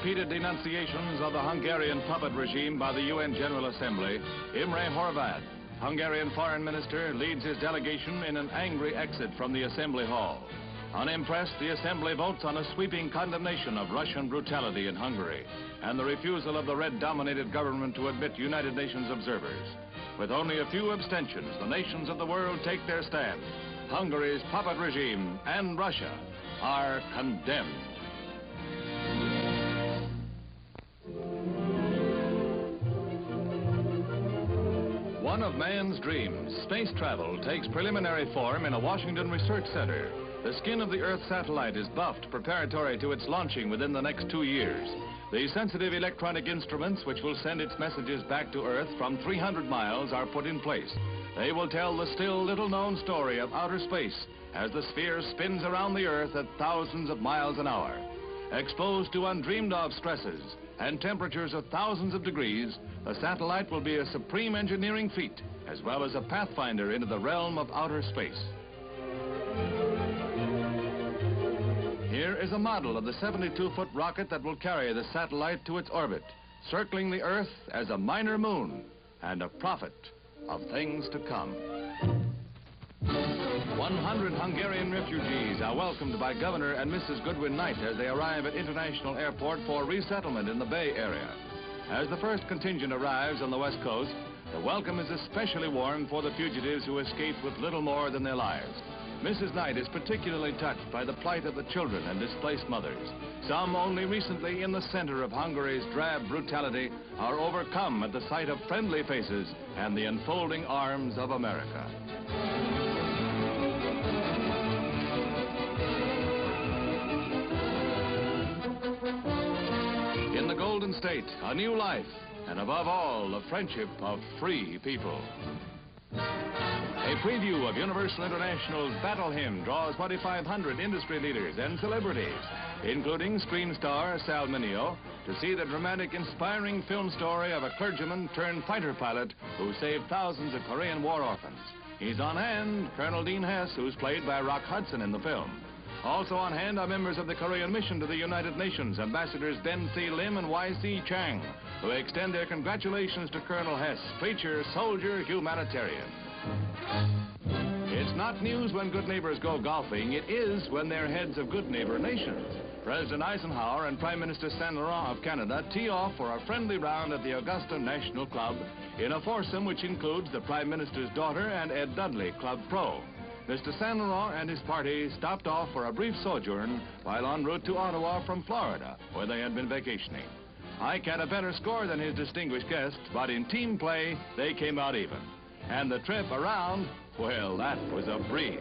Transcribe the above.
repeated denunciations of the Hungarian puppet regime by the UN General Assembly, Imre Horvat, Hungarian foreign minister, leads his delegation in an angry exit from the Assembly Hall. Unimpressed, the Assembly votes on a sweeping condemnation of Russian brutality in Hungary and the refusal of the Red-dominated government to admit United Nations observers. With only a few abstentions, the nations of the world take their stand. Hungary's puppet regime and Russia are condemned. One of man's dreams, space travel, takes preliminary form in a Washington research center. The skin of the Earth satellite is buffed preparatory to its launching within the next 2 years. The sensitive electronic instruments which will send its messages back to Earth from 300 miles are put in place. They will tell the still little-known story of outer space as the sphere spins around the Earth at thousands of miles an hour. Exposed to undreamed-of stresses and temperatures of thousands of degrees, the satellite will be a supreme engineering feat, as well as a pathfinder into the realm of outer space. Here is a model of the 72-foot rocket that will carry the satellite to its orbit, circling the Earth as a minor moon and a prophet of things to come. 100 Hungarian refugees are welcomed by Governor and Mrs. Goodwin Knight as they arrive at International Airport for resettlement in the Bay Area. As the first contingent arrives on the West Coast, the welcome is especially warm for the fugitives who escaped with little more than their lives. Mrs. Knight is particularly touched by the plight of the children and displaced mothers. Some only recently in the center of Hungary's drab brutality are overcome at the sight of friendly faces and the unfolding arms of America. In the Golden State, a new life, and above all, the friendship of free people. A preview of Universal International's Battle Hymn draws 2,500 industry leaders and celebrities, including screen star Sal Mineo, to see the dramatic, inspiring film story of a clergyman turned fighter pilot who saved thousands of Korean war orphans. He's on hand, Colonel Dean Hess, who's played by Rock Hudson in the film. Also on hand are members of the Korean mission to the United Nations, Ambassadors Den C. Lim and Y.C. Chang, who extend their congratulations to Colonel Hess, preacher, soldier, humanitarian. It's not news when good neighbors go golfing. It is when they're heads of good neighbor nations. President Eisenhower and Prime Minister Saint Laurent of Canada tee off for a friendly round at the Augusta National Club in a foursome which includes the Prime Minister's daughter and Ed Dudley, Club Pro. Mr. Saint Laurent and his party stopped off for a brief sojourn while en route to Ottawa from Florida, where they had been vacationing. Ike had a better score than his distinguished guests, but in team play, they came out even. And the trip around, well, that was a breeze.